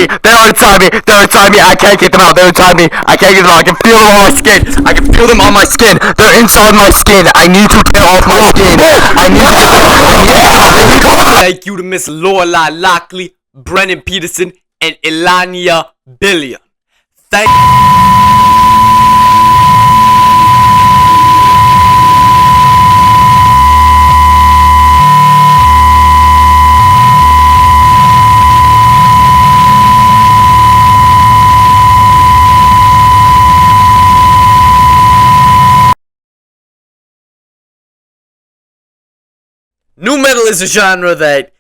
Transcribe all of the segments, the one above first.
me. They're inside me. They're inside me. I can't get them out. They're inside me. I can't get them out. I can feel them on my skin. I can feel them on my skin. They're inside my skin. I need to tear off my skin. I need to. Thank you to Miss Lorelai Lockley, Brennan Peterson, and Elania Billion. Thank Nu metal is a genre that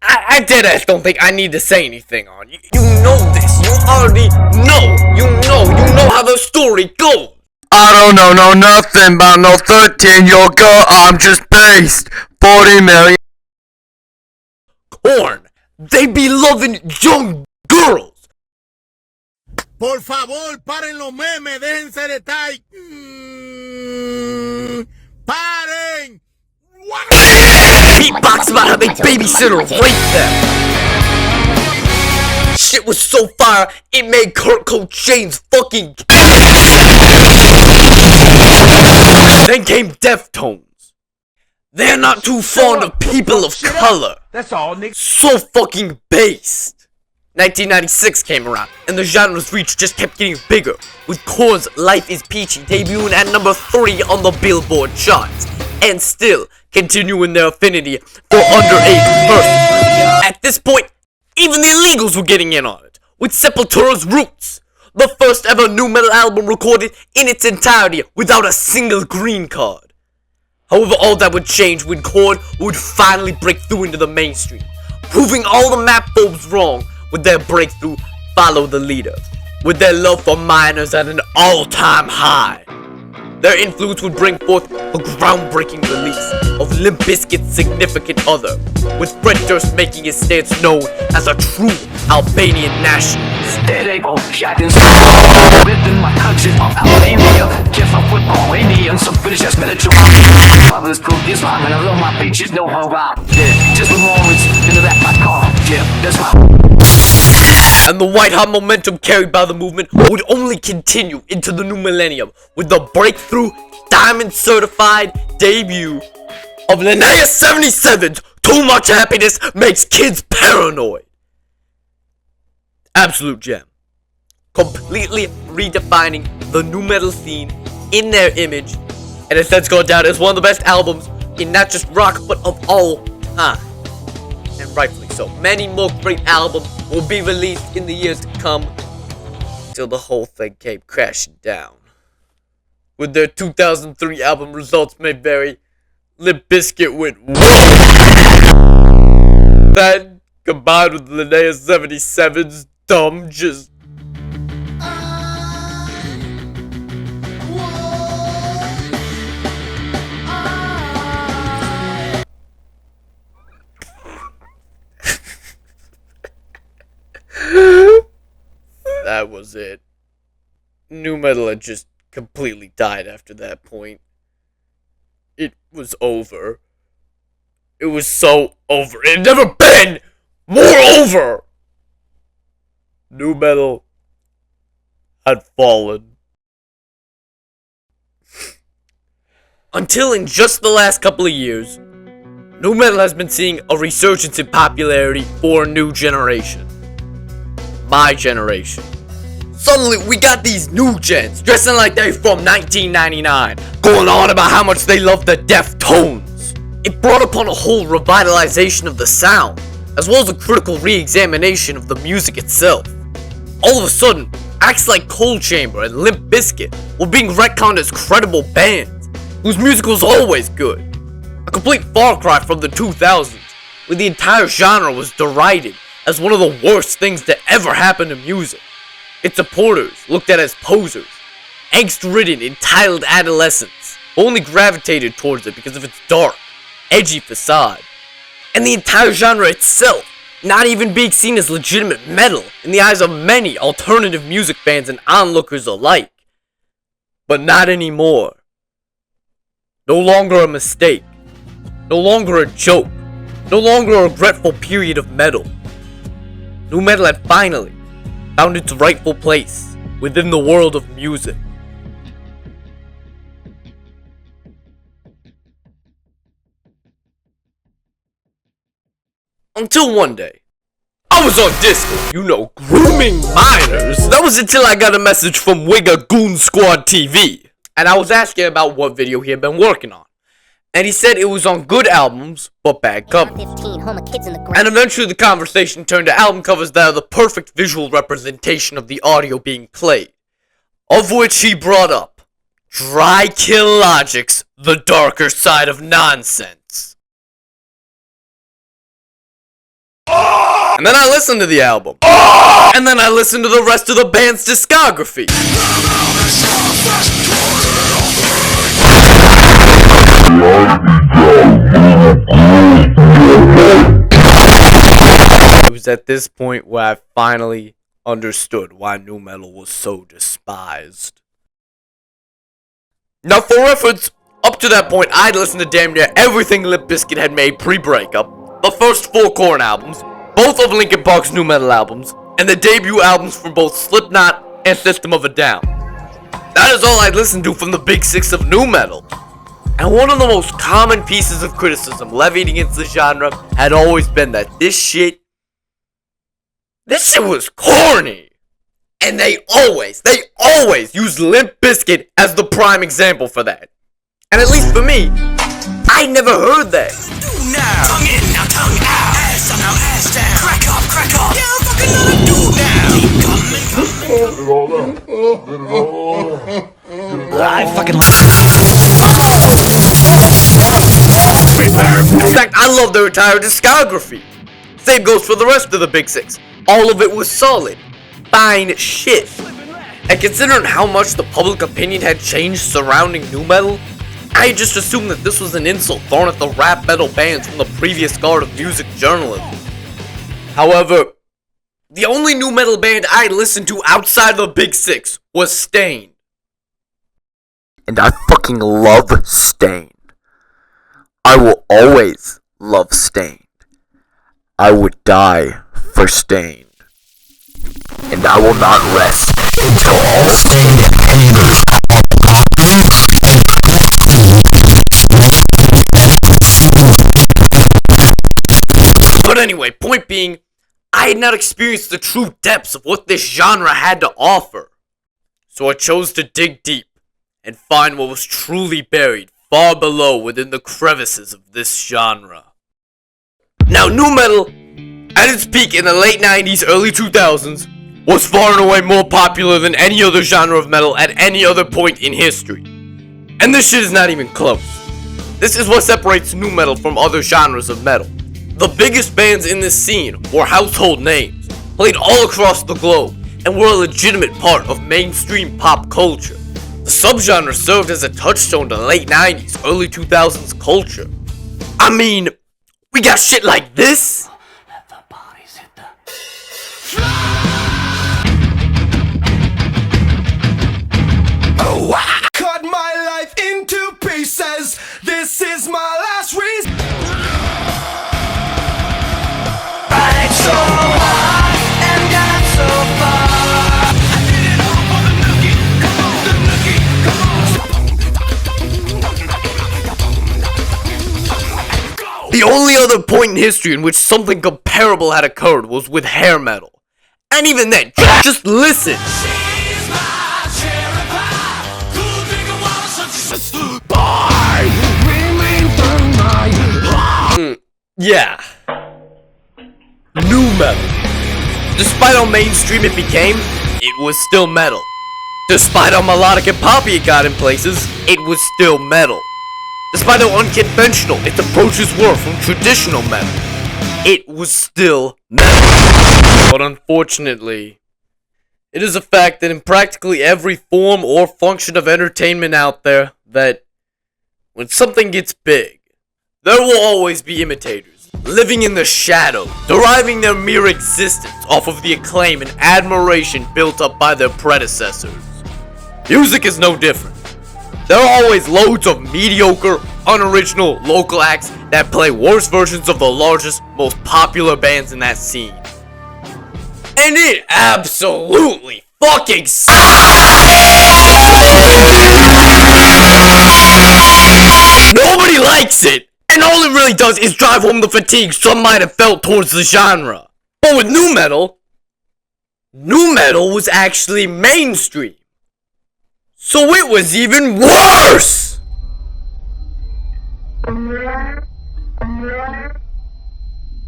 I don't think I need to say anything on. You know this. You already know. You know how the story goes. I don't know nothing about no 13-year-old girl. I'm just based 40 million. Corn. They be loving young girls. Por favor, paren los memes. Déjense de estar. Paren. Beatbox about how they babysit or rape them. Shit was so fire, it made Kurt Cobain's fucking. Then came Deftones. They're not too fond of people of color. That's all, nigga. So fucking based. 1996 came around, and the genre's reach just kept getting bigger, with Korn's Life is Peachy debuting at number 3 on the Billboard charts, and still continuing their affinity for underage persons. At this point, even the illegals were getting in on it, with Sepultura's Roots, the first ever nu metal album recorded in its entirety without a single green card. However, all that would change when Korn would finally break through into the mainstream, proving all the map-phobes wrong with their breakthrough Follow the Leader, with their love for minors at an all-time high. Their influence would bring forth a groundbreaking release of Limp Bizkit's Significant Other, with Fred Durst making his stance known as a true Albanian nationalist. Within my country of Albania, just my football Indian, some British ass military. Fathers prove Islam and I love my bitches, no how out. Yeah, just the moments into that my car. Yeah, that's my. And the white-hot momentum carried by the movement would only continue into the new millennium with the breakthrough, diamond-certified debut of Linnea 77's Too Much Happiness Makes Kids Paranoid. Absolute gem. Completely redefining the nu metal scene in their image, and it's since gone down as one of the best albums in not just rock but of all time. And rightfully so. Many more great albums will be released in the years to come, till the whole thing came crashing down. With their 2003 album results may vary, Limp Bizkit went whoa! That, combined with Linnea 77's dumb, just... That was it. Nu metal had just completely died after that point. It was over. It was so over. It had never been more over! Nu metal had fallen. Until in just the last couple of years, nu metal has been seeing a resurgence in popularity for a new generation. My generation. Suddenly, we got these new gens dressing like they from 1999, going on about how much they love the Deftones. It brought upon a whole revitalization of the sound, as well as a critical re-examination of the music itself. All of a sudden, acts like Cold Chamber and Limp Bizkit were being retconned as credible bands, whose music was always good. A complete far cry from the 2000s, where the entire genre was derided as one of the worst things to ever happen to music. Its supporters looked at as posers, angst-ridden, entitled adolescents who only gravitated towards it because of its dark, edgy facade. And the entire genre itself not even being seen as legitimate metal in the eyes of many alternative music fans and onlookers alike. But not anymore. No longer a mistake. No longer a joke. No longer a regretful period of metal. nu metal had finally found its rightful place within the world of music. Until one day, I was on Discord, grooming minors. That was until I got a message from Wigga Goon Squad TV, and I was asking about what video he had been working on. And he said it was on good albums, but bad covers. And eventually the conversation turned to album covers that are the perfect visual representation of the audio being played. Of which he brought up Dry Kill Logic's The Darker Side of Nonsense. And then I listened to the album. And then I listened to the rest of the band's discography. It was at this point where I finally understood why nu metal was so despised. Now for reference, up to that point I'd listened to damn near everything Limp Bizkit had made pre-breakup, the first 4 Korn albums, both of Linkin Park's nu metal albums, and the debut albums from both Slipknot and System of a Down. That is all I'd listened to from the big 6 of nu metal. And one of the most common pieces of criticism levied against the genre had always been that this shit was corny. And they always used Limp Bizkit as the prime example for that. And at least for me, I never heard that. Do now. Tongue in, now tongue out. Ass up, now ass down. Crack up. Yeah, fucking let it do now. I fucking love In fact, I love their entire discography. Same goes for the rest of the big 6. All of it was solid, fine shit. And considering how much the public opinion had changed surrounding nu metal, I just assumed that this was an insult thrown at the rap metal bands from the previous guard of music journalism. However, the only nu metal band I listened to outside the big 6 was Staind. And I fucking love Staind. I will always love Staind. I would die for Staind. And I will not rest until all Staind haters. But anyway, point being, I had not experienced the true depths of what this genre had to offer. So I chose to dig deep and find what was truly buried far below within the crevices of this genre. Now, nu metal, at its peak in the late 90s, early 2000s, was far and away more popular than any other genre of metal at any other point in history. And this shit is not even close. This is what separates nu metal from other genres of metal. The biggest bands in this scene were household names, played all across the globe, and were a legitimate part of mainstream pop culture. The subgenre served as a touchstone to late 90s, early 2000s culture. I mean, we got shit like this. Let the bodies hit the Oh, I cut my life into pieces. This is my last reason. Right so hard and got so far. I did it all for the nookie. Come on, the nookie. Come on. The only other point in history in which something comparable had occurred was with hair metal. And even then, just listen. She's my cherry pie. Cool drink of water, such a Yeah. Nu metal. Despite how mainstream it became, it was still metal. Despite how melodic and poppy it got in places, it was still metal. Despite how unconventional its approaches were from traditional metal, it was still metal. But unfortunately, it is a fact that in practically every form or function of entertainment out there, that when something gets big, there will always be imitators, living in the shadow, deriving their mere existence off of the acclaim and admiration built up by their predecessors. Music is no different. There are always loads of mediocre, unoriginal local acts that play worse versions of the largest, most popular bands in that scene. And it absolutely fucking nobody likes it, and all it really does is drive home the fatigue some might have felt towards the genre. But with nu metal was actually mainstream, so it was even worse!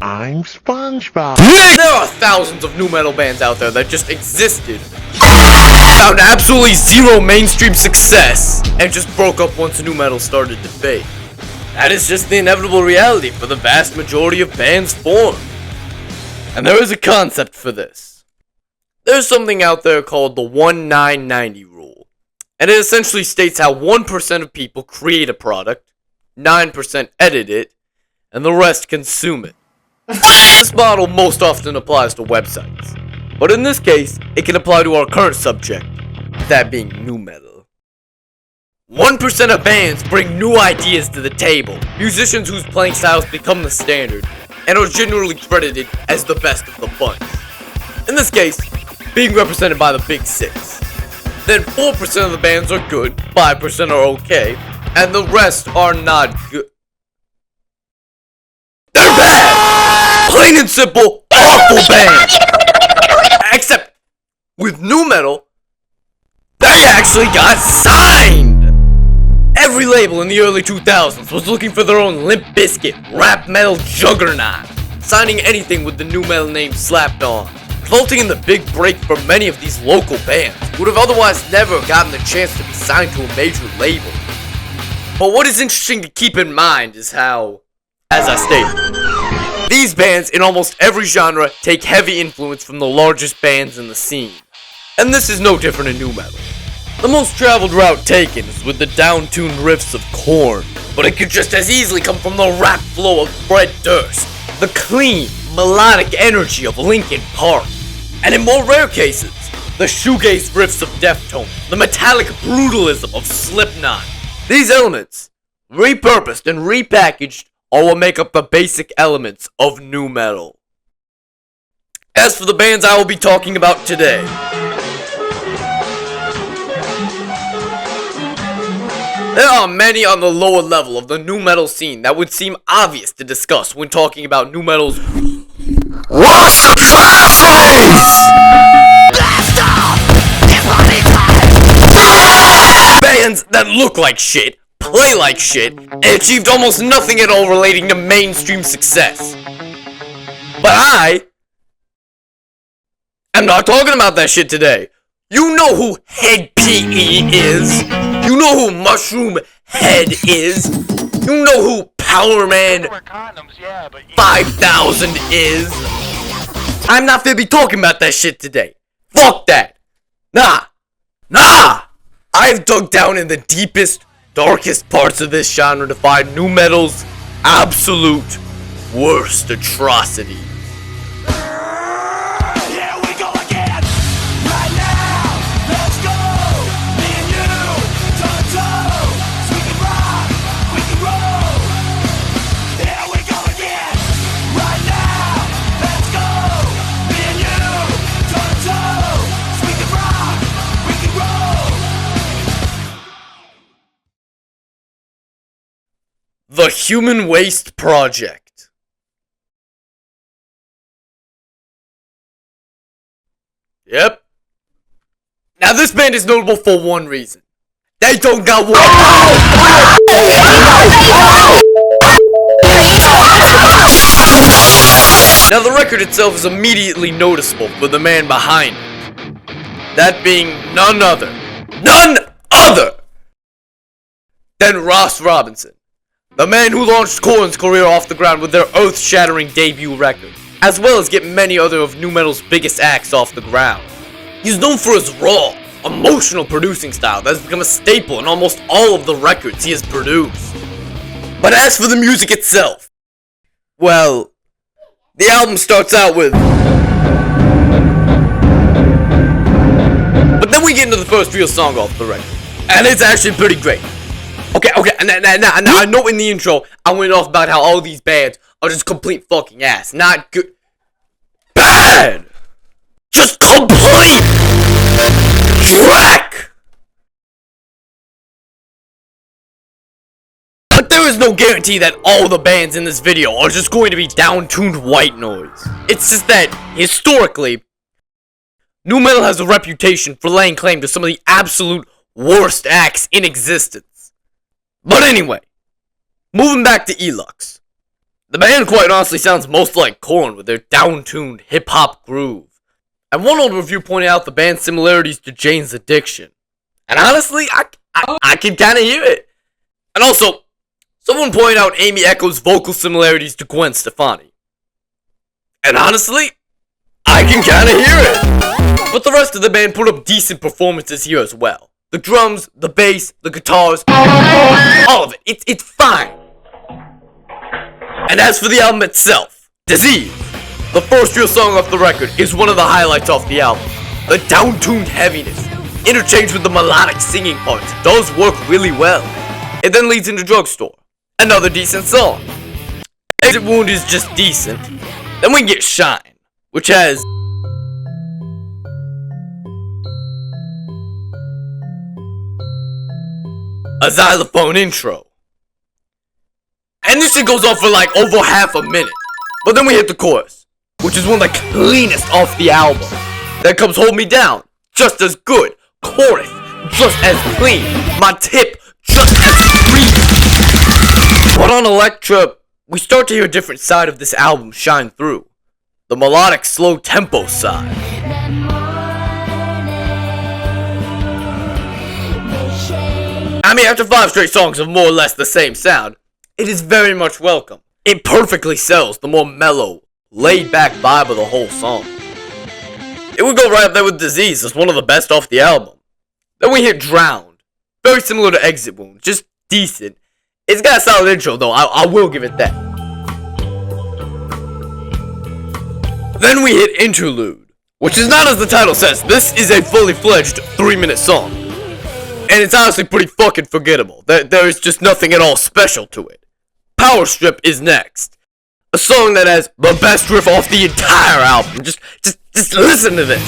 I'm SpongeBob. There are thousands of nu metal bands out there that just existed, found absolutely zero mainstream success, and just broke up once nu metal started to fade. That is just the inevitable reality for the vast majority of bands formed. And there is a concept for this. There's something out there called the 1-9-90 rule, and it essentially states how 1% of people create a product, 9% edit it, and the rest consume it. This model most often applies to websites, but in this case, it can apply to our current subject, that being nu metal. 1% of bands bring new ideas to the table, musicians whose playing styles become the standard, and are generally credited as the best of the bunch. In this case, being represented by the Big Six. Then 4% of the bands are good, 5% are okay, and the rest are not good. They're bad! Plain and simple, awful band! Except, with nu metal, they actually got signed! Every label in the early 2000s was looking for their own Limp Bizkit rap metal juggernaut, signing anything with the nu metal name slapped on, resulting in the big break for many of these local bands who would have otherwise never gotten the chance to be signed to a major label. But what is interesting to keep in mind is how, as I stated, these bands in almost every genre take heavy influence from the largest bands in the scene. And this is no different in nu metal. The most traveled route taken is with the down-tuned riffs of Korn, but it could just as easily come from the rap flow of Fred Durst, the clean, melodic energy of Linkin Park, and in more rare cases, the shoegaze riffs of Deftones, the metallic brutalism of Slipknot. These elements, repurposed and repackaged, are what make up the basic elements of nu metal. As for the bands I will be talking about today, there are many on the lower level of the nu metal scene that would seem obvious to discuss when talking about nu metal's worst atrocities! Bands that look like shit, play like shit, and achieved almost nothing at all relating to mainstream success. But I am not talking about that shit today. You know who Head PE is. You know who Mushroom Head is. You know who Power Man 5000 is. I'm not gonna be talking about that shit today. Fuck that. Nah. I've dug down in the deepest, darkest parts of this genre to find nu metal's absolute worst atrocity. Here we go again. Right now, let's go. Me and you, toe to toe. We can rock, we can roll. Here we go again. Right now, let's go. Me and you, toe to toe. We can rock, we can roll. The Human Waste Project. Yep. Now this band is notable for one reason. They don't got one. Now the record itself is immediately noticeable for the man behind it. That being none other than Ross Robinson. The man who launched Korn's career off the ground with their earth-shattering debut record, as well as get many other of nu metal's biggest acts off the ground. He's known for his raw, emotional producing style that has become a staple in almost all of the records he has produced. But as for the music itself, well, the album starts out with... But then we get into the first real song off the record, and it's actually pretty great. Okay, and I know in the intro, I went off about how all these bands are just complete fucking ass. Not good. Bad! just complete track. But there is no guarantee that all the bands in this video are just going to be down-tuned white noise. It's just that, historically, nu metal has a reputation for laying claim to some of the absolute worst acts in existence. But anyway, moving back to Elux. The band quite honestly sounds most like Korn with their down-tuned hip-hop groove. And one old review pointed out the band's similarities to Jane's Addiction. And honestly, I can kinda hear it. And also, someone pointed out Amy Echo's vocal similarities to Gwen Stefani. And honestly, I can kinda hear it. But the rest of the band put up decent performances here as well. The drums, the bass, the guitars, all of it. It's fine. And as for the album itself, Disease, the first real song off the record, is one of the highlights off the album. The down-tuned heaviness, interchanged with the melodic singing parts, does work really well. It then leads into Drugstore, another decent song. Exit Wound is just decent. Then we get Shine, which has a xylophone intro. And this shit goes on for like over half a minute. But then we hit the chorus, which is one of the cleanest off the album. Then comes Hold Me Down, just as good. Chorus, just as clean. My tip, just as free. But on Elektra, we start to hear a different side of this album shine through. The melodic, slow tempo side. I mean, after 5 straight songs of more or less the same sound, it is very much welcome. It perfectly sells the more mellow, laid-back vibe of the whole song. It would go right up there with Disease as one of the best off the album. Then we hit Drowned. Very similar to Exit Wound, just decent. It's got a solid intro though, I will give it that. Then we hit Interlude, which is not as the title says. This is a fully fledged 3-minute song. And it's honestly pretty fucking forgettable. There is just nothing at all special to it. Power Strip is next. A song that has the best riff off the entire album. Just listen to this.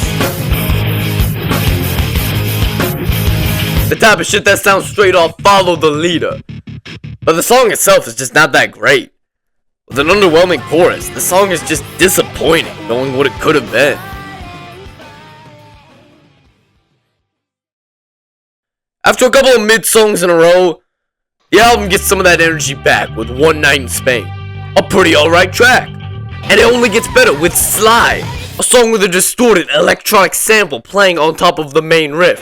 The type of shit that sounds straight off Follow the Leader. But the song itself is just not that great. With an underwhelming chorus, the song is just disappointing, knowing what it could have been. After a couple of mid-songs in a row, the album gets some of that energy back with One Night in Spain. A pretty alright track. And it only gets better with Slide, a song with a distorted electronic sample playing on top of the main riff.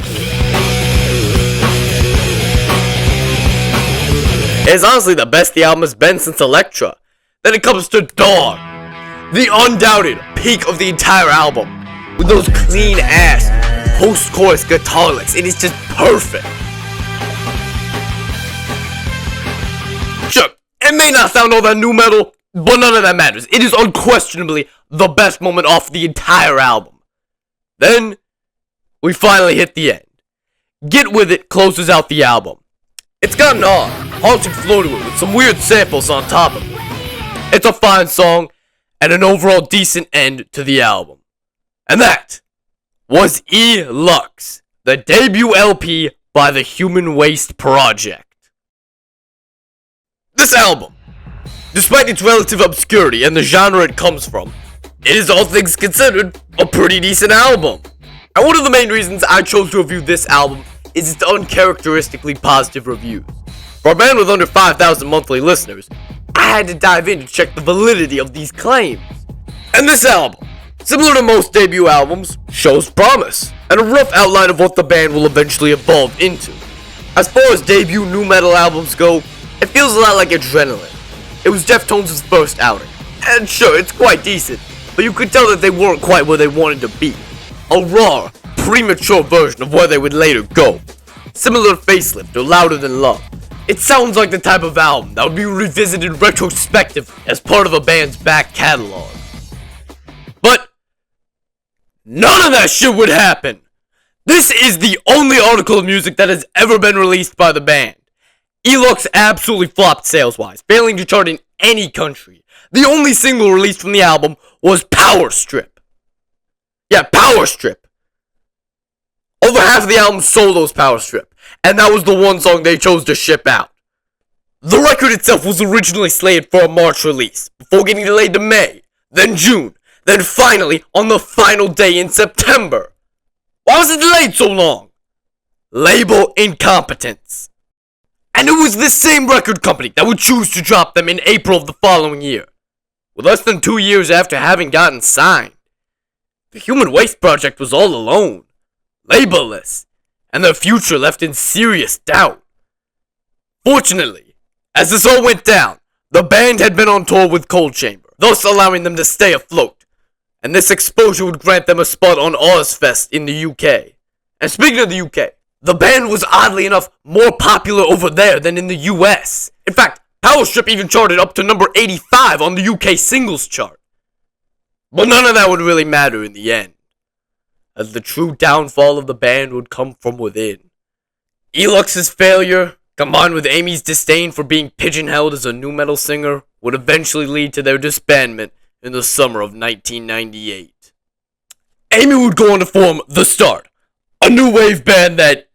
It's honestly the best the album has been since Elektra. Then it comes to Dog, the undoubted peak of the entire album, with those clean-ass post-chorus guitar licks. It is just perfect. Sure, it may not sound all that nu metal, but none of that matters. It is unquestionably the best moment off the entire album. Then, we finally hit the end. Get With It closes out the album. It's got an odd, haunting flow to it with some weird samples on top of it. It's a fine song, and an overall decent end to the album. And that was Elux, the debut LP by the Human Waste Project. This album, despite its relative obscurity and the genre it comes from, it is all things considered a pretty decent album. And one of the main reasons I chose to review this album is its uncharacteristically positive reviews. For a band with under 5,000 monthly listeners, I had to dive in to check the validity of these claims. And this album, similar to most debut albums, shows promise, and a rough outline of what the band will eventually evolve into. As far as debut nu metal albums go, it feels a lot like Adrenaline. It was Deftones' first outing, and sure, it's quite decent, but you could tell that they weren't quite where they wanted to be. A raw, premature version of where they would later go. Similar to Facelift or Louder Than Love. It sounds like the type of album that would be revisited retrospective as part of a band's back catalog. But none of that shit would happen. This is the only article of music that has ever been released by the band. Elux absolutely flopped sales-wise, failing to chart in any country. The only single released from the album was Power Strip. Yeah, Power Strip. Over half of the album Solo's Power Strip, and that was the one song they chose to ship out. The record itself was originally slated for a March release, before getting delayed to May, then June, then finally on the final day in September. Why was it delayed so long? Label incompetence. And it was this same record company that would choose to drop them in April of the following year, with less than 2 years after having gotten signed. The Human Waste Project was all alone, labelless, and their future left in serious doubt. Fortunately, as this all went down, the band had been on tour with Cold Chamber, thus allowing them to stay afloat, and this exposure would grant them a spot on Ozfest in the UK. And speaking of the UK, the band was oddly enough more popular over there than in the US. In fact, Power Strip even charted up to number 85 on the UK singles chart. But none of that would really matter in the end, as the true downfall of the band would come from within. Elux's failure, combined with Amy's disdain for being pigeonholed as a nu metal singer, would eventually lead to their disbandment in the summer of 1998. Amy would go on to form The Start, a new wave band that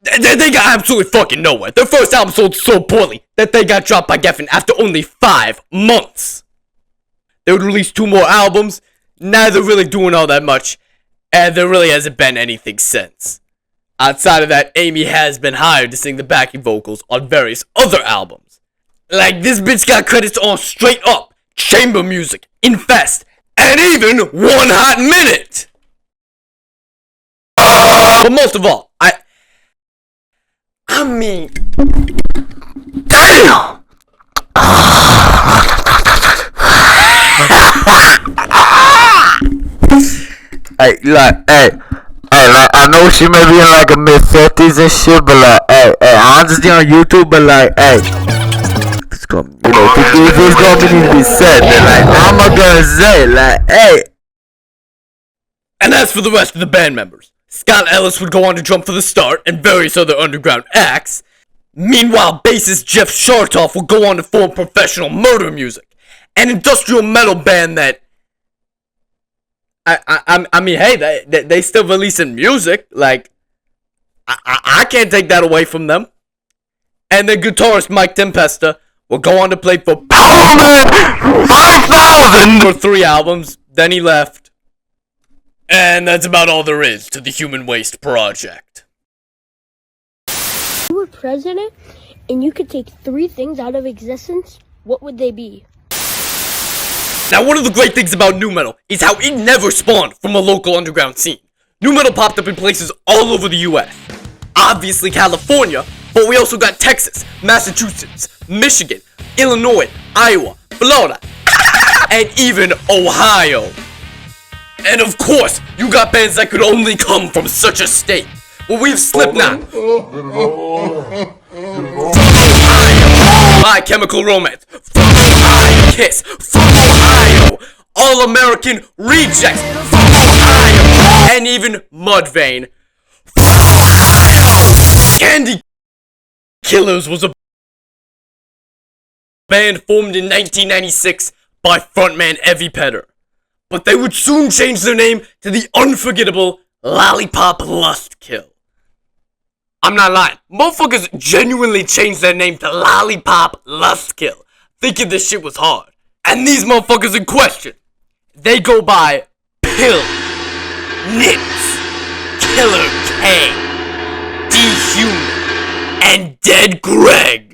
they got absolutely fucking nowhere. Their first album sold so poorly that they got dropped by Geffen after only 5 months. They would release 2 more albums, neither really doing all that much, and there really hasn't been anything since. Outside of that, Amy has been hired to sing the backing vocals on various other albums. Like, this bitch got credits on Straight Up, Chamber Music, Infest, and even One Hot Minute! But most of all, I mean, damn! Hey, like, I know she may be in like a mid-50s and shit, but like, I understand on YouTube, but like, it's gonna, you know, if it's gonna need to be said, then like, I'm not gonna say, like, And as for the rest of the band members, Scott Ellis would go on to drum for The Start and various other underground acts. Meanwhile, bassist Jeff Shartoff would go on to form Professional Murder Music, an industrial metal band that, I mean, hey, they still releasing music. Like, I can't take that away from them. And then guitarist Mike Tempesta will go on to play for 5,000 for 3 albums. Then he left. And that's about all there is to the Human Waste Project. If you were president and you could take 3 things out of existence, what would they be? Now, one of the great things about nu metal is how it never spawned from a local underground scene. Nu metal popped up in places all over the US. Obviously California, but we also got Texas, Massachusetts, Michigan, Illinois, Iowa, Florida, and even Ohio. And of course, you got bands that could only come from such a state. Well, we've Slipknot, My Chemical Romance, Kiss, Ohio, All American Rejects, Ohio, and even Mudvayne. Candy Killers was a band formed in 1996 by frontman Evie Petter. But they would soon change their name to the unforgettable Lollipop Lustkill. I'm not lying. Motherfuckers genuinely changed their name to Lollipop Lustkill, thinking this shit was hard. And these motherfuckers in question, they go by Pill, Nits, Killer K, D-Human, and Dead Greg.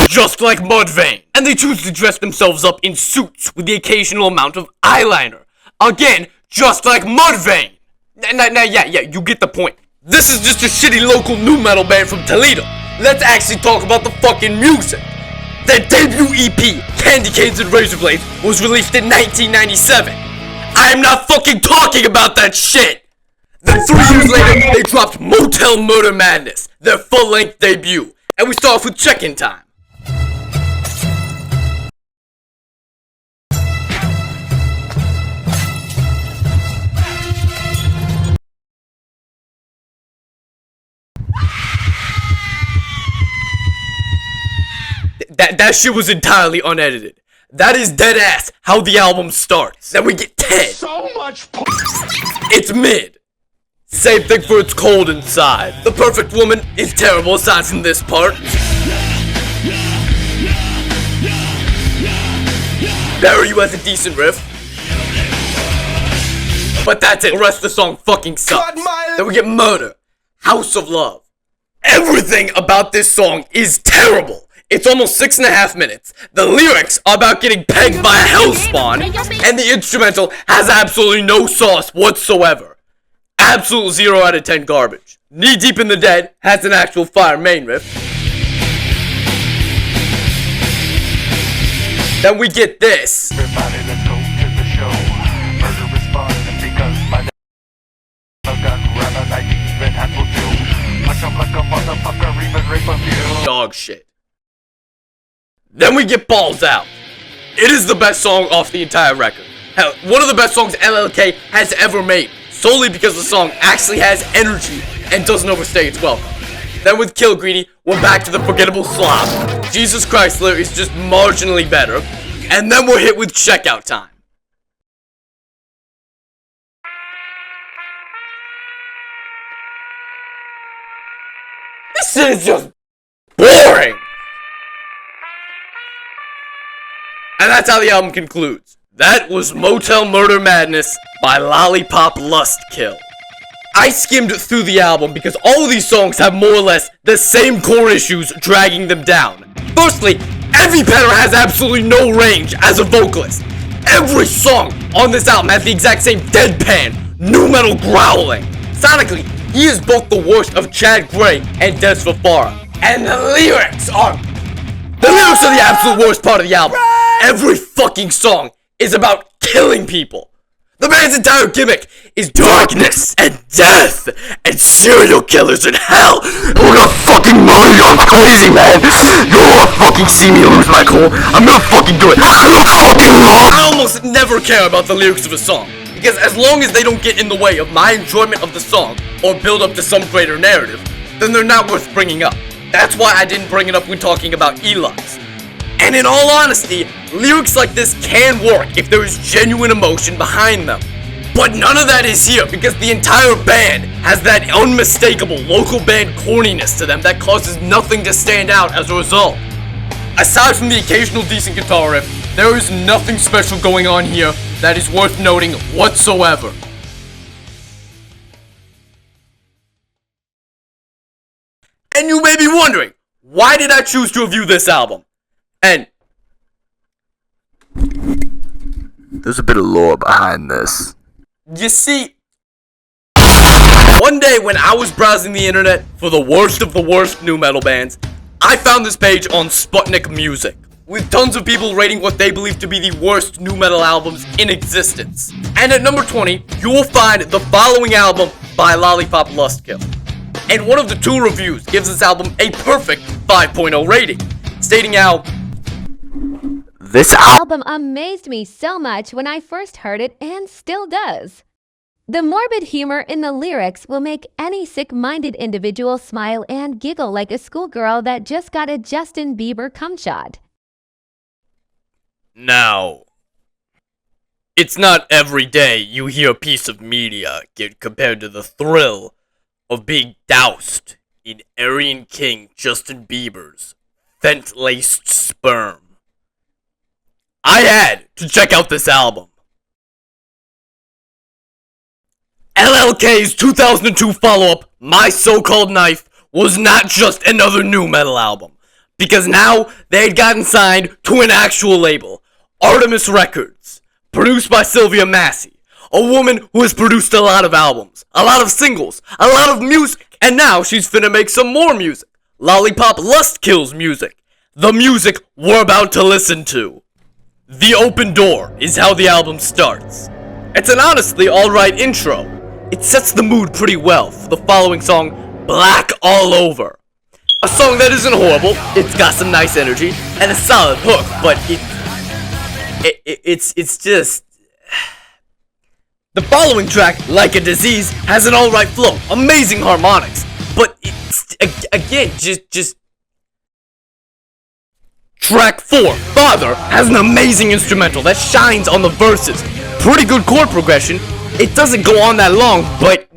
Just like Mudvayne. And they choose to dress themselves up in suits with the occasional amount of eyeliner. Again, just like Mudvayne. Now, you get the point. This is just a shitty local nu metal band from Toledo. Let's actually talk about the fucking music. Their debut EP, Candy Canes and Razor Blades, was released in 1997. I am not fucking talking about that shit. Then 3 years later, they dropped Motel Murder Madness, their full-length debut. And we start off with Check-In Time. That shit was entirely unedited. That is dead ass how the album starts. Then we get 10. So much It's mid. Same thing for It's Cold Inside. The Perfect Woman is terrible aside from this part. Bury You has a decent riff. But that's it. The rest of the song fucking sucks. Then we get Murder. House of Love. Everything about this song is terrible. It's almost 6.5 minutes. The lyrics are about getting pegged by a hellspawn, and the instrumental has absolutely no sauce whatsoever. Absolute 0 out of 10 garbage. Knee Deep in the Dead has an actual fire main riff. Then we get this. Everybody, let's go to the show. Murder is fun because my gun rather than even handle you. Like I'm like a motherfucker, even rape of you. Dog shit. Then we get Balls Out. It is the best song off the entire record. Hell, one of the best songs LLK has ever made, solely because the song actually has energy and doesn't overstay its welcome. Then with Kill Greedy, we're back to the forgettable slop. Jesus Chrysler is just marginally better. And then we're hit with Checkout Time. This shit is just boring. And that's how the album concludes. That was Motel Murder Madness by Lollipop Lustkill. I skimmed through the album because all of these songs have more or less the same core issues dragging them down. Firstly, Evi Penner has absolutely no range as a vocalist. Every song on this album has the exact same deadpan, nu metal growling. Sonically, he is both the worst of Chad Gray and Des Fafara. And the lyrics are the absolute worst part of the album. Every fucking song is about killing people. The band's entire gimmick is darkness and death and serial killers in hell. We're gonna fucking murder you. I'm crazy, man. You're gonna fucking see me lose my cool. I'm gonna fucking do it. I almost never care about the lyrics of a song, because as long as they don't get in the way of my enjoyment of the song or build up to some greater narrative, then they're not worth bringing up. That's why I didn't bring it up when talking about Eli's. And in all honesty, lyrics like this can work if there is genuine emotion behind them. But none of that is here because the entire band has that unmistakable local band corniness to them that causes nothing to stand out as a result. Aside from the occasional decent guitar riff, there is nothing special going on here that is worth noting whatsoever. And you may be wondering, why did I choose to review this album? And there's a bit of lore behind this. you see, one day when I was browsing the internet for the worst of the worst nu metal bands, I found this page on Sputnik Music, with tons of people rating what they believe to be the worst nu metal albums in existence. And at number 20, you will find the following album by Lollipop Lustkill. And one of the two reviews gives this album a perfect 5.0 rating, stating how This album amazed me so much when I first heard it and still does. The morbid humor in the lyrics will make any sick-minded individual smile and giggle like a schoolgirl that just got a Justin Bieber cum shot. Now, it's not every day you hear a piece of media get compared to the thrill of being doused in Aryan King Justin Bieber's fent-laced sperm. I had to check out this album. LLK's 2002 follow-up, My So-Called Knife, was not just another nu metal album, because now they had gotten signed to an actual label, Artemis Records, produced by Sylvia Massey, a woman who has produced a lot of albums, a lot of singles, a lot of music, and now she's finna make some more music. Lollipop Lustkill's music, the music we're about to listen to. The Open Door is how the album starts. It's an honestly alright intro. It sets the mood pretty well for the following song, Black All Over. A song that isn't horrible, it's got some nice energy, and a solid hook, but it's just... The following track, Like a Disease, has an alright flow, amazing harmonics, but it's, again, just Track 4, Father, has an amazing instrumental that shines on the verses. Pretty good chord progression. It doesn't go on that long, but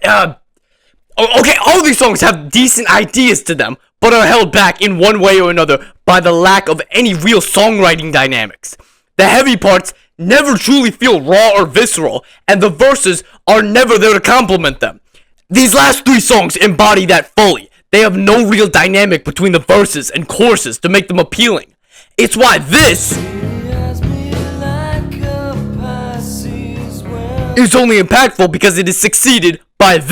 okay, all these songs have decent ideas to them, but are held back in one way or another by the lack of any real songwriting dynamics. The heavy parts never truly feel raw or visceral, and the verses are never there to complement them. These last 3 songs embody that fully. They have no real dynamic between the verses and choruses to make them appealing. It's why this is only impactful because it is succeeded by this.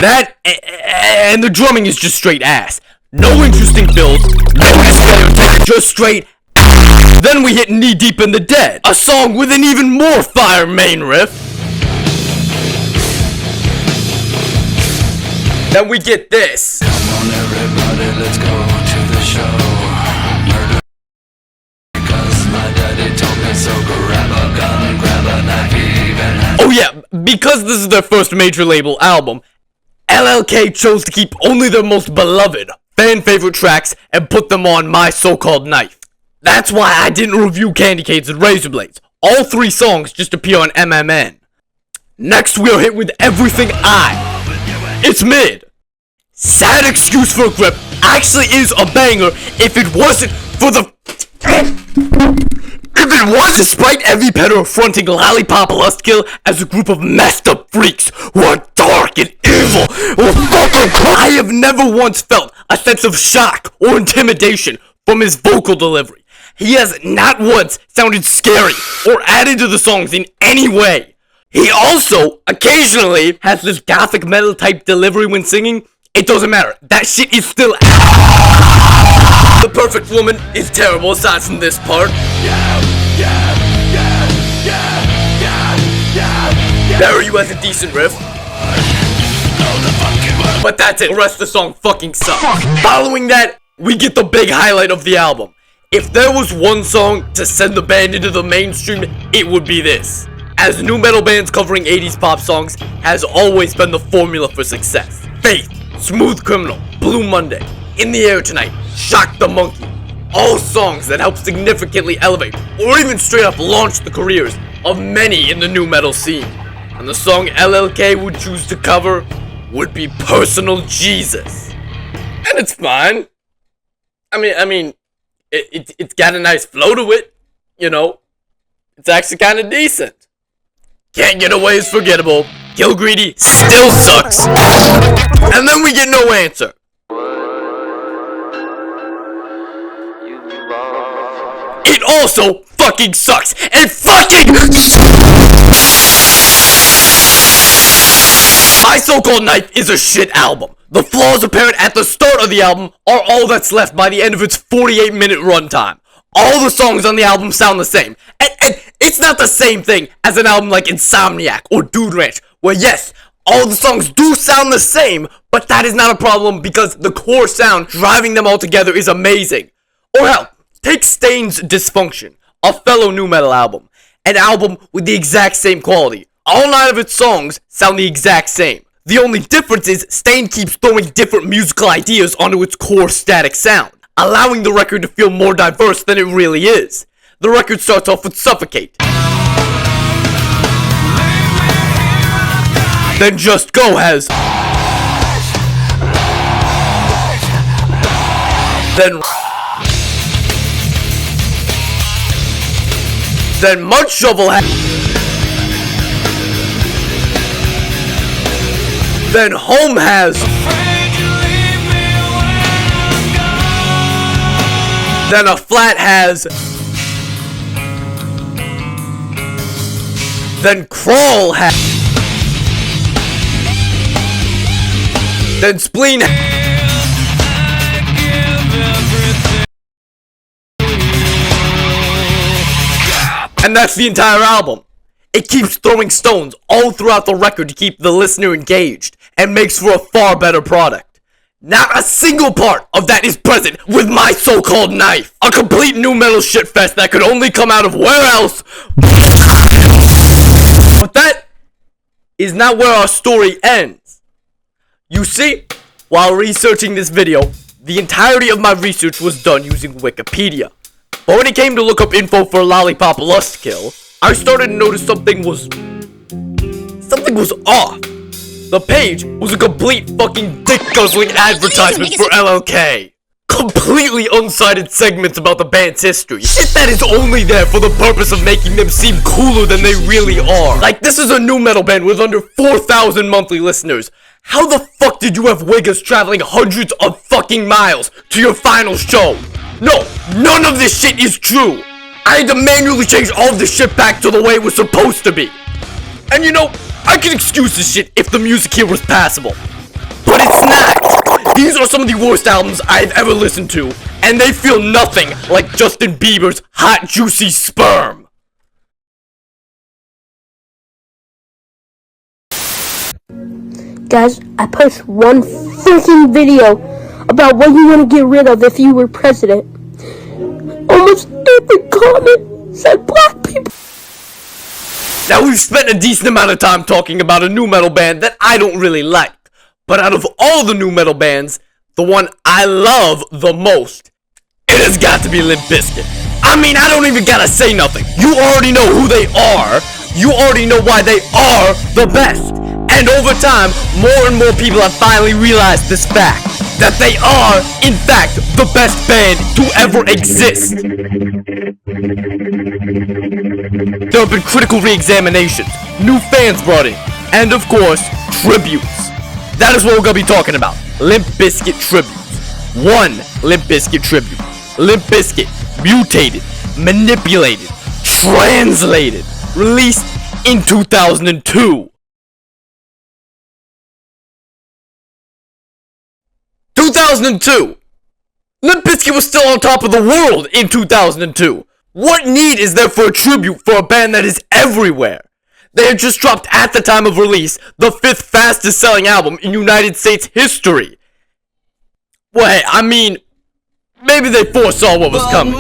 That and the drumming is just straight ass. No interesting fills, no displayer, just straight. Then we hit Knee Deep in the Dead, a song with an even more fire main riff. Then we get this. Come on everybody, let's go to the show. Murder because my daddy told me so. Grab a gun, grab a knife, even. Oh yeah, because this is their first major label album, LLK chose to keep only their most beloved, fan favorite tracks and put them on My So-Called Knife. That's why I didn't review Candy Canes and Razor Blades. All 3 songs just appear on MMN. Next we are hit with Everything I. It's mid. Sad excuse for a grip actually is a banger if it wasn't for the... If it was despite Evie Petter fronting Lollipop Lustkill as a group of messed up freaks who are dark and evil or fucking... I have never once felt a sense of shock or intimidation from his vocal delivery. He has not once sounded scary or added to the songs in any way. He also occasionally has this gothic metal type delivery when singing. It doesn't matter. That shit is still The Perfect Woman is terrible aside from this part. Bury You has a decent riff. But that's it. The rest of the song fucking sucks. Following that, we get the big highlight of the album. If there was one song to send the band into the mainstream, it would be this. As new metal bands covering 80s pop songs has always been the formula for success. Faith, Smooth Criminal, Blue Monday, In the Air Tonight, Shock the Monkey. All songs that help significantly elevate or even straight up launch the careers of many in the new metal scene. And the song LLK would choose to cover would be Personal Jesus. And it's fine. I mean, it's got a nice flow to it, you know. It's actually kind of decent. Can't Get Away is forgettable. Kill Greedy still sucks. And then we get No Answer. It also fucking sucks. It fucking My So-Called Knife is a shit album. The flaws apparent at the start of the album are all that's left by the end of its 48-minute runtime. All the songs on the album sound the same. And it's not the same thing as an album like Insomniac or Dude Ranch, where yes, all the songs do sound the same, but that is not a problem because the core sound driving them all together is amazing. Or hell, take Stain's Dysfunction, a fellow nu metal album. An album with the exact same quality. All 9 of its songs sound the exact same. The only difference is Stain keeps throwing different musical ideas onto its core static sound, allowing the record to feel more diverse than it really is. The record starts off with Suffocate. Then Just Go has... Then Mud Shovel has... Then Home has... Then A Flat has... Then Crawl has... Then Spleen has... And that's the entire album. It keeps throwing stones all throughout the record to keep the listener engaged, and makes for a far better product. Not a single part of that is present with My So-Called Knife. A complete nu metal shitfest that could only come out of where else? But that is not where our story ends. You see, While researching this video, the entirety of my research was done using Wikipedia. But when it came to look up info for Lollipop Lust Kill, I started to notice something was off. The page was a complete fucking dick-guzzling advertisement for LLK. Completely unsighted segments about the band's history. Shit that is only there for the purpose of making them seem cooler than they really are. Like, this is a new metal band with under 4,000 monthly listeners. How the fuck did you have wiggers traveling hundreds of fucking miles to your final show? No, none of this shit is true. I had to manually change all of this shit back to the way it was supposed to be. And you know, I can excuse this shit if the music here was passable. But it's not! These are some of the worst albums I've ever listened to, and they feel nothing like Justin Bieber's hot juicy sperm. Guys, I post one freaking video about what you want to get rid of if you were president. Almost every comment said black people. Now, we've spent a decent amount of time talking about a new metal band that I don't really like. But out of all the new metal bands, the one I love the most, it has got to be Limp Bizkit. I mean, I don't even gotta say nothing. You already know who they are. You already know why they are the best. And over time, more and more people have finally realized this fact. That they are, in fact, the best band to ever exist. There have been critical re-examinations, new fans brought in, and of course, tributes. That is what we're gonna be talking about. Limp Bizkit tributes. One Limp Bizkit tribute. Limp Bizkit, mutated, manipulated, translated, released in 2002. 2002! Limp Bizkit was still on top of the world in 2002. What need is there for a tribute for a band that is everywhere? They had just dropped at the time of release the 5th fastest selling album in United States history. Well, hey, I mean, maybe they foresaw what was coming.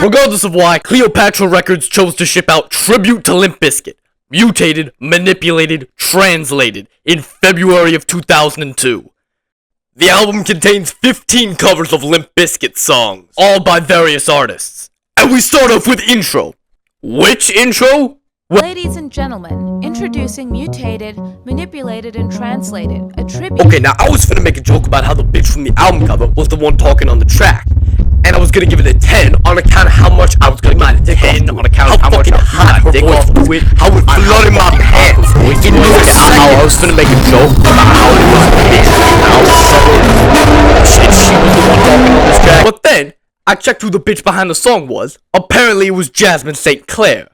Regardless of why, Cleopatra Records chose to ship out Tribute to Limp Bizkit, mutated, manipulated, translated, in February of 2002. The album contains 15 covers of Limp Bizkit songs, all by various artists. And we start off with intro. Which intro? Ladies and gentlemen, introducing Mutated, Manipulated, and Translated, a tribute. Okay, now I was finna make a joke about how the bitch from the album cover was the one talking on the track. And I was gonna give it a 10 on account of how much I was gonna give it a 10 on account of how much hot her voice to it, how it flooded my pants. You know, I was finna make a joke about how it was the bitch from the album cover. Shit, she was the one talking on this track. But then, I checked who the bitch behind the song was. Apparently it was Jasmine St. Clair.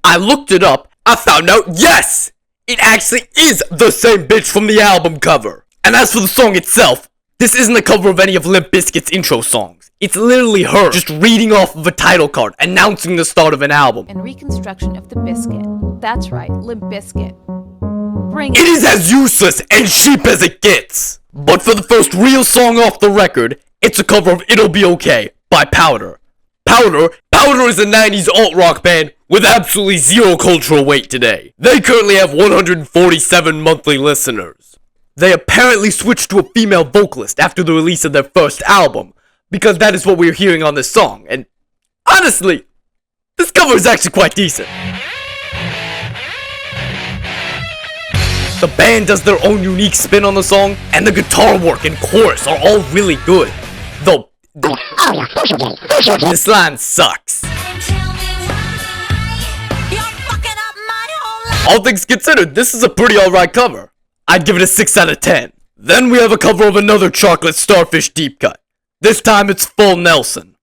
I looked it up, I found out, yes! It actually is the same bitch from the album cover. And as for the song itself, this isn't a cover of any of Limp Bizkit's intro songs. It's literally her just reading off of a title card, announcing the start of an album. And reconstruction of the biscuit. That's right, Limp Bizkit. Bring It is as useless and cheap as it gets. But for the first real song off the record, it's a cover of It'll Be Okay by Powder. Powder is a 90s alt-rock band with absolutely zero cultural weight today. They currently have 147 monthly listeners. They apparently switched to a female vocalist after the release of their first album, because that is what we're hearing on this song, and honestly, this cover is actually quite decent. The band does their own unique spin on the song, and the guitar work and chorus are all really good. Though, this line sucks. All things considered, this is a pretty alright cover. I'd give it a 6 out of 10. Then we have a cover of another Chocolate Starfish deep cut. This time it's Full Nelson.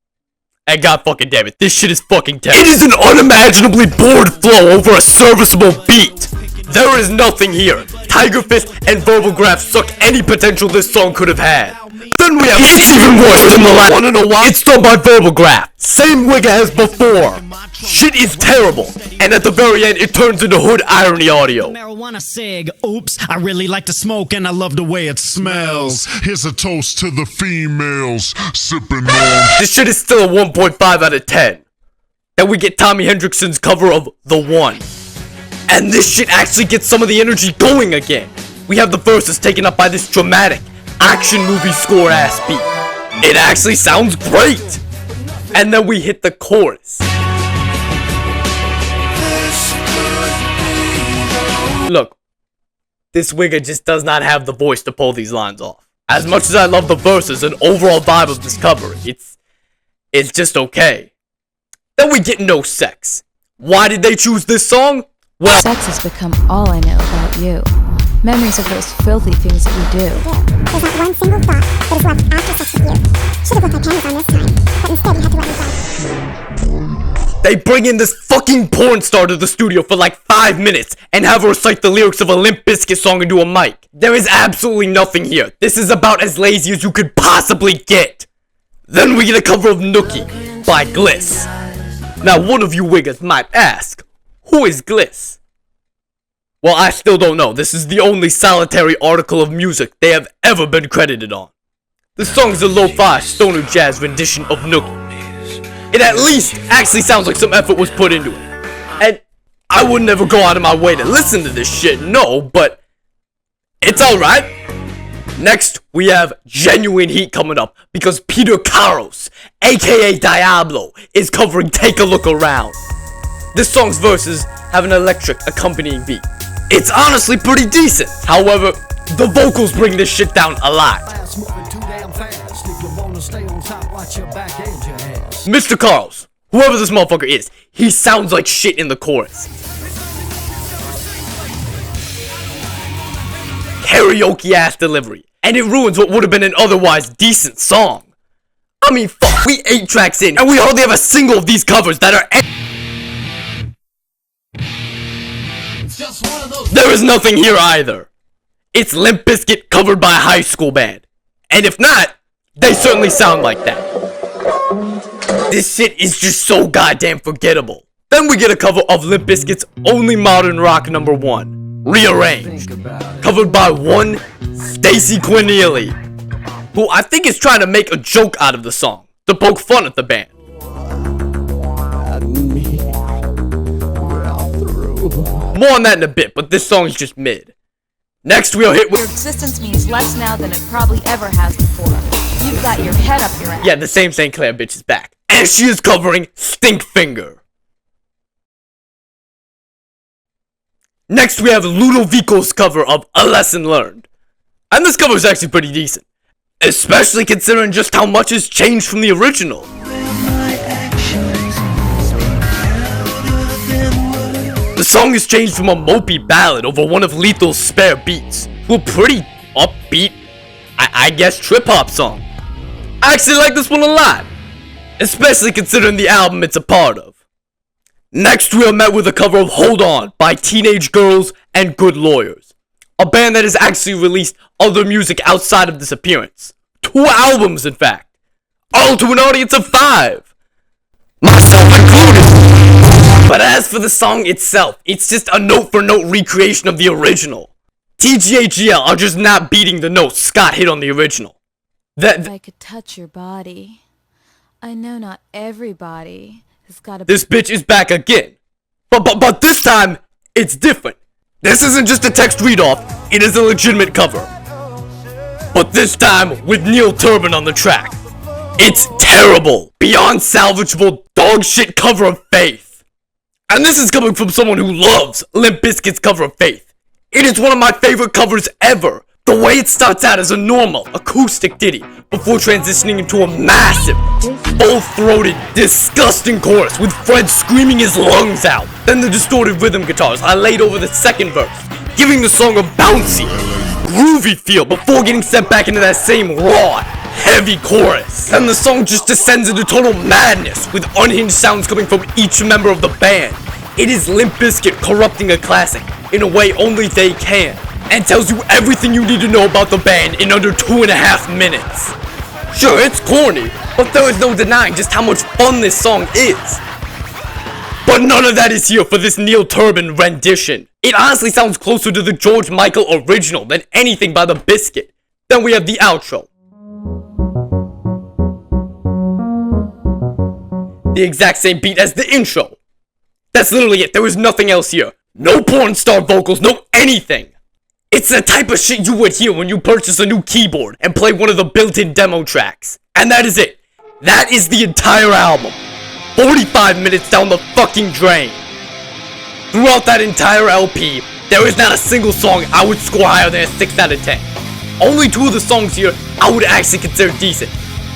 And god fucking damn it, this shit is fucking terrible. It is an unimaginably bored flow over a serviceable beat. There is nothing here. Tiger Fist and Verbal Graph suck any potential this song could have had. Then we have It's even worse than the last. Wanna know why? It's done by Verbal Graph. Same wig as before. Shit is terrible. And at the very end, it turns into hood irony audio. Marijuana cig. Oops, I really like to smoke and I love the way it smells. Here's a toast to the females sipping on. This shit is still a 1.5 out of 10. Then we get Tommy Hendrickson's cover of The One. And this shit actually gets some of the energy going again. We have the verses taken up by this dramatic, action movie score ass beat. It actually sounds great. And then we hit the chorus. Look, this wigger just does not have the voice to pull these lines off. As much as I love the verses and overall vibe of this cover, it's just okay. Then we get No Sex. Why did they choose this song? Well, Sex has become all I know about you. Memories of those filthy things that we do. There's not one single thought that is left after sex with you. Should've left my panties on this time, but instead you had to let me go. they bring in this fucking porn star to the studio for like 5 minutes and have her recite the lyrics of a Limp Bizkit song into a mic. There is absolutely nothing here. This is about as lazy as you could possibly get. Then we get a cover of Nookie by Gliss. Now one of you wiggers might ask, who is Gliss? Well, I still don't know. This is the only solitary article of music they have ever been credited on. The song is a lo-fi stoner jazz rendition of Nookie. It at least actually sounds like some effort was put into it. And I would never go out of my way to listen to this shit, no, but it's alright. Next, we have genuine heat coming up because Peter Caros, aka Diablo, is covering Take a Look Around. This song's verses have an electric accompanying beat. It's honestly pretty decent. However, the vocals bring this shit down a lot. Mr. Carls, whoever this motherfucker is, he sounds like shit in the chorus. Karaoke ass delivery, and it ruins what would have been an otherwise decent song. I mean, fuck, we 8 tracks in, and we hardly have a single of these covers that are. There is nothing here either. It's Limp Bizkit covered by a high school band. And if not, they certainly sound like that. This shit is just so goddamn forgettable. Then we get a cover of Limp Bizkit's only modern rock number 1, Rearranged, covered by one Stacy Quinelli, who I think is trying to make a joke out of the song to poke fun at the band. More on that in a bit, but this song is just mid. Next we'll hit with... Your existence means less now than it probably ever has before. You've got your head up your ass. Yeah, the same St. Clair bitch is back. And she is covering Stink Finger. Next we have Ludovico's cover of A Lesson Learned. And this cover is actually pretty decent. Especially considering just how much has changed from the original. The song has changed from a mopey ballad over one of Lethal's spare beats to a pretty upbeat, I guess, trip-hop song. I actually like this one a lot, especially considering the album it's a part of. Next we are met with a cover of Hold On by Teenage Girls and Good Lawyers, a band that has actually released other music outside of this appearance. 2 albums, in fact, all to an audience of 5, myself included. But as for the song itself, it's just a note-for-note recreation of the original. TGAGL are just not beating the notes Scott hit on the original. If I could touch your body, I know not everybody has got a... This bitch is back again. But this time, it's different. This isn't just a text read-off, it is a legitimate cover. But this time, with Neil Turbin on the track. It's terrible, beyond salvageable dog shit cover of Faith. And this is coming from someone who loves Limp Bizkit's cover of Faith. It is one of my favorite covers ever. The way it starts out as a normal, acoustic ditty, before transitioning into a massive, full-throated, disgusting chorus with Fred screaming his lungs out. Then the distorted rhythm guitars are laid over the second verse, giving the song a bouncy, groovy feel before getting sent back into that same raw, heavy chorus. And the song just descends into total madness with unhinged sounds coming from each member of the band. It is Limp Bizkit corrupting a classic in a way only they can, and tells you everything you need to know about the band in under 2.5 minutes. Sure, it's corny, but there is no denying just how much fun this song is. But none of that is here for this Neil Turbin rendition. It honestly sounds closer to the George Michael original than anything by the Bizkit. Then we have the outro. The exact same beat as the intro. That's literally it. There is nothing else here. No porn star vocals, no anything. It's the type of shit you would hear when you purchase a new keyboard and play one of the built-in demo tracks. And that is it. That is the entire album. 45 minutes down the fucking drain. Throughout that entire LP, there is not a single song I would score higher than a 6 out of 10. Only 2 of the songs here I would actually consider decent.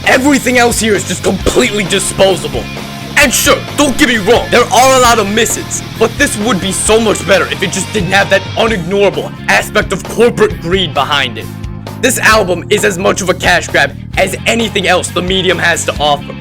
Everything else here is just completely disposable. And sure, don't get me wrong, there are a lot of misses, but this would be so much better if it just didn't have that unignorable aspect of corporate greed behind it. This album is as much of a cash grab as anything else the medium has to offer.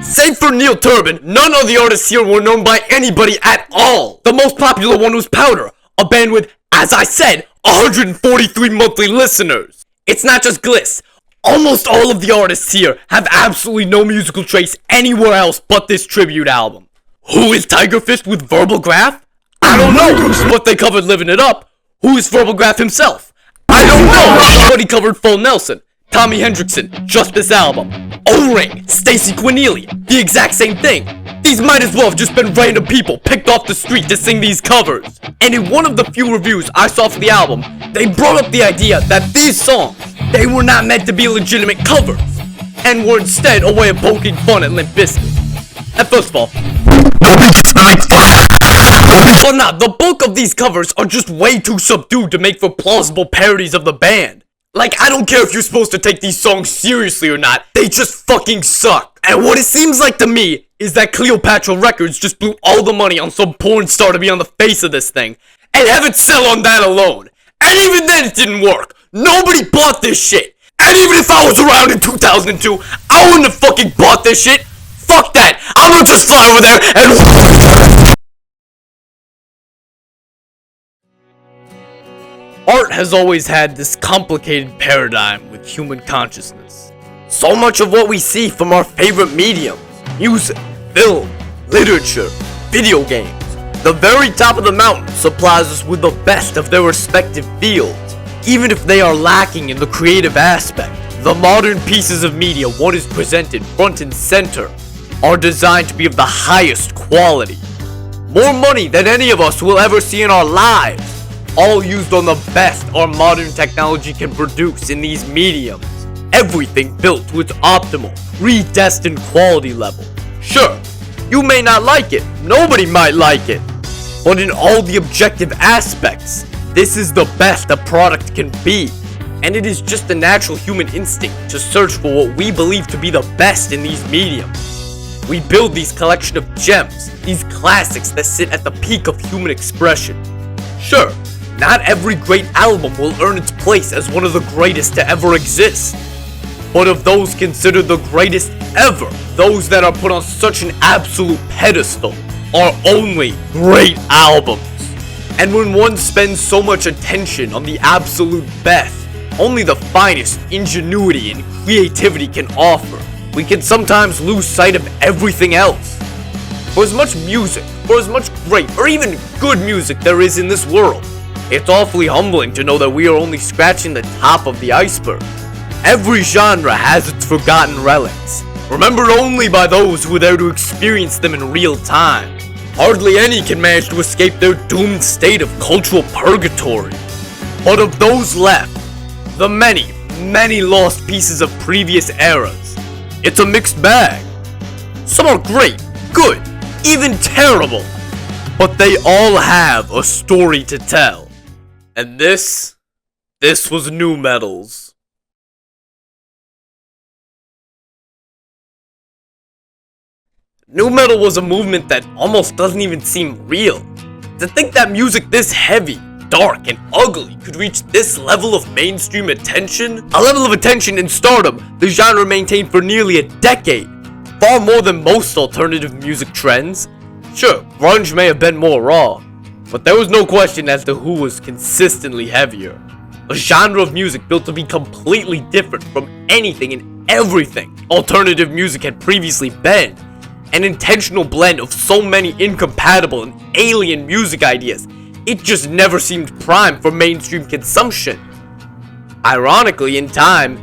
Save for Neil Turbin, none of the artists here were known by anybody at all. The most popular one was Powder, a band with, as I said, 143 monthly listeners. It's not just Gliss. Almost all of the artists here have absolutely no musical trace anywhere else but this tribute album. Who is Tiger Fist with Verbal Graph? I don't know, but they covered Living It Up. Who is Verbal Graph himself? I don't know, but he covered Full Nelson, Tommy Hendrickson, just this album. O-Ring, Stacey Quinelli, the exact same thing. These might as well have just been random people picked off the street to sing these covers. And in one of the few reviews I saw for the album, they brought up the idea that these songs, they were not meant to be legitimate covers, and were instead a way of poking fun at Limp Bizkit. And first of all, well, nah, the bulk of these covers are just way too subdued to make for plausible parodies of the band. Like, I don't care if you're supposed to take these songs seriously or not, they just fucking suck. And what it seems like to me is that Cleopatra Records just blew all the money on some porn star to be on the face of this thing, and have it sell on that alone. And even then it didn't work. Nobody bought this shit. And even if I was around in 2002, I wouldn't have fucking bought this shit. Fuck that. I'm gonna just fly over there and... Art has always had this complicated paradigm with human consciousness. So much of what we see from our favorite mediums, music, film, literature, video games, the very top of the mountain supplies us with the best of their respective fields. Even if they are lacking in the creative aspect, the modern pieces of media one is presented front and center are designed to be of the highest quality. More money than any of us will ever see in our lives. All used on the best our modern technology can produce in these mediums. Everything built to its optimal, predestined quality level. Sure, you may not like it, nobody might like it, but in all the objective aspects, this is the best a product can be. And it is just a natural human instinct to search for what we believe to be the best in these mediums. We build these collection of gems, these classics that sit at the peak of human expression. Sure, not every great album will earn its place as one of the greatest to ever exist. But of those considered the greatest ever, those that are put on such an absolute pedestal are only great albums. And when one spends so much attention on the absolute best, only the finest ingenuity and creativity can offer, we can sometimes lose sight of everything else. For as much music, for as much great, or even good music there is in this world, it's awfully humbling to know that we are only scratching the top of the iceberg. Every genre has its forgotten relics, remembered only by those who were there to experience them in real time. Hardly any can manage to escape their doomed state of cultural purgatory. But of those left, the many, many lost pieces of previous eras, it's a mixed bag. Some are great, good, even terrible, but they all have a story to tell. And this was Nu Metal's. Nu metal was a movement that almost doesn't even seem real. To think that music this heavy, dark, and ugly could reach this level of mainstream attention, a level of attention and stardom the genre maintained for nearly a decade, far more than most alternative music trends. Sure, grunge may have been more raw, but there was no question as to who was consistently heavier. A genre of music built to be completely different from anything and everything alternative music had previously been. An intentional blend of so many incompatible and alien music ideas, it just never seemed primed for mainstream consumption. Ironically, in time,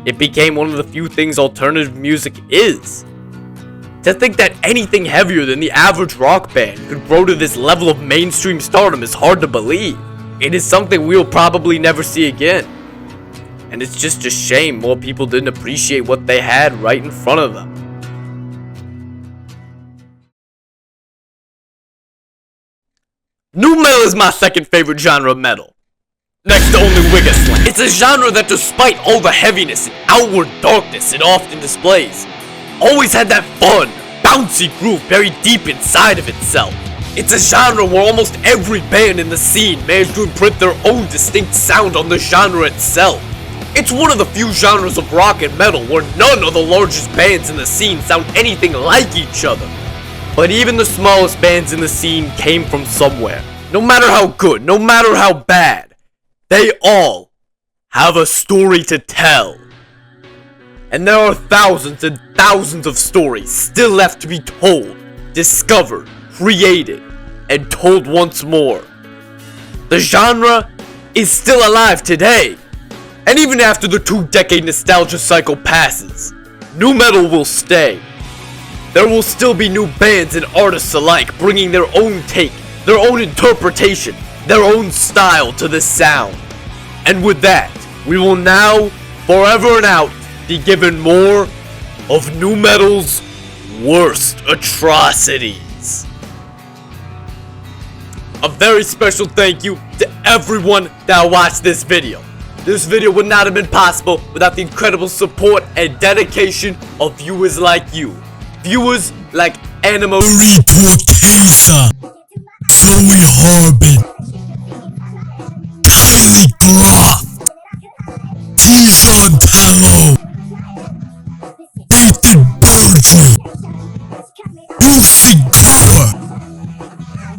it became one of the few things alternative music is. To think that anything heavier than the average rock band could grow to this level of mainstream stardom is hard to believe. It is something we'll probably never see again. And it's just a shame more people didn't appreciate what they had right in front of them. Nu metal is my second favorite genre of metal, next to only Wiggaslam. It's a genre that, despite all the heaviness and outward darkness it often displays, always had that fun, bouncy groove buried deep inside of itself. It's a genre where almost every band in the scene managed to imprint their own distinct sound on the genre itself. It's one of the few genres of rock and metal where none of the largest bands in the scene sound anything like each other. But even the smallest bands in the scene came from somewhere. No matter how good, no matter how bad, they all have a story to tell. And there are thousands and thousands of stories still left to be told, discovered, created, and told once more. The genre is still alive today. And even after the 2-decade nostalgia cycle passes, nu metal will stay. There will still be new bands and artists alike bringing their own take, their own interpretation, their own style to the sound. And with that, we will now, forever and out, be given more of nu metal's worst atrocities. A very special thank you to everyone that watched this video. This video would not have been possible without the incredible support and dedication of viewers like you. Viewers like Animal Turquesa, Joey Harbin, Kylie Groff, Dijon Tallow, Nathan Burgel, Lucy Cooper,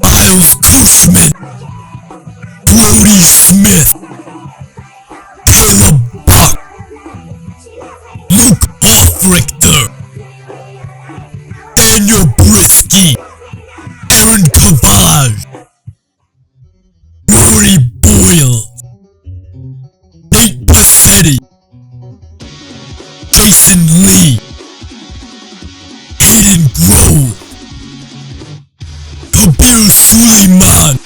Miles Cushman, Brody Smith, Caleb Buck, Luke Offrichter, Daniel Brisky, Aaron Cavage, Rory Boyle, Nate Passetti, Jason Lee, Hayden Grove, Kabir Suleiman,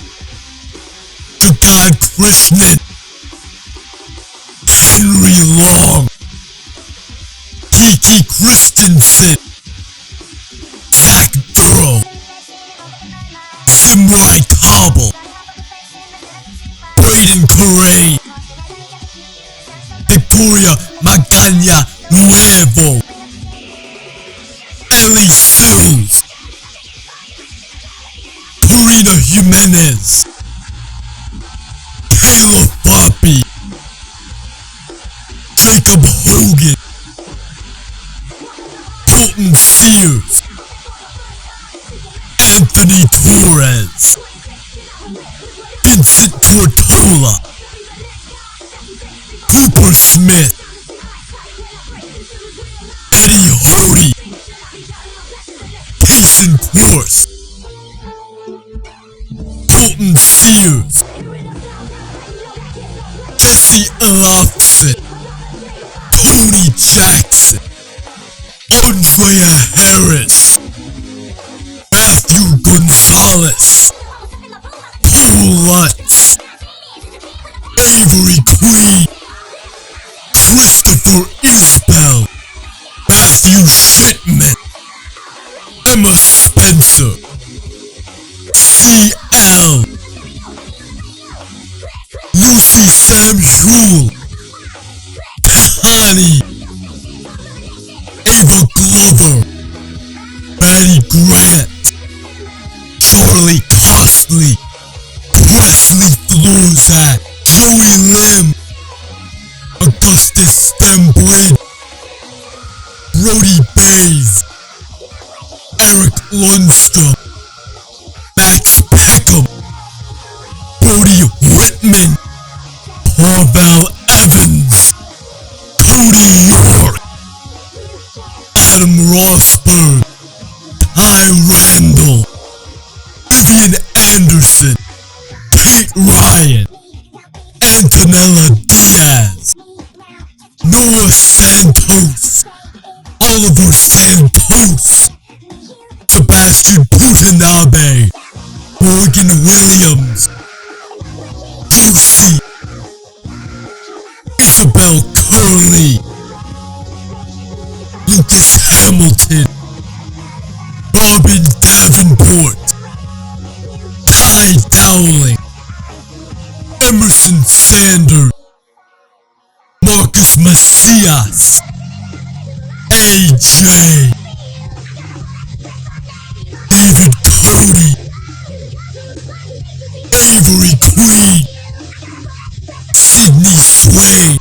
Jagad Krishnan, Henry Long, Kiki Christensen, Zach Durrow, Simrai Cobble, Braden Correa, Victoria Magana Nuevo, Ellie Sills, Purina Jimenez, Kayla Floppy, Jacob Hogan, Colton Sears, Anthony Torres, Vincent Tortola, Cooper Smith, Eddie Hardy, Kason Quartz, Colton Sears, Jesse Elofson, Tony Jackson, Andrea Harris, Matthew Gonzalez, Paul Lutz, Avery Queen, Christopher Isbell, Matthew Shipman, Emma Spencer, CL, Lucy Samuel, Kahani, Ava Glover, Maddie Grant, Charlie Costley, Wesley Florzak, Joey Lim, Augustus Stembridge, Brody Bays, Eric Lundstrom, Max Peckham, Brody Whitman, Pavel Evans, Cody York, Adam Rosberg, Ty Randall, Vivian Anderson, Kate Ryan, Antonella Diaz, Noah Santos, Oliver Santos, Sebastian Putinabe, Morgan Williams, Bowling, Emerson Sanders, Marcus Macias, AJ, David Cody, Avery Queen, Sydney Sway,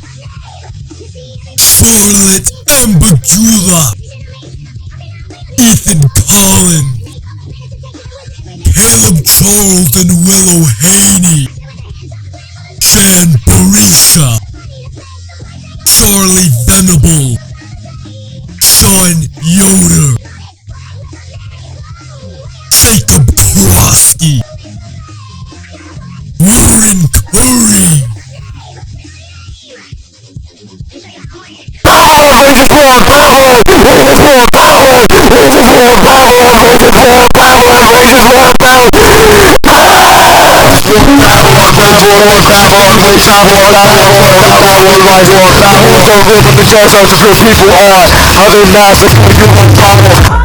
Charlotte Ambagula, Ethan Collins, Caleb Charles and Willow Haney, Jan Barisha, Charlie Venable, Sean Yoder, Jacob Krosky, Warren Curry, People are other lives are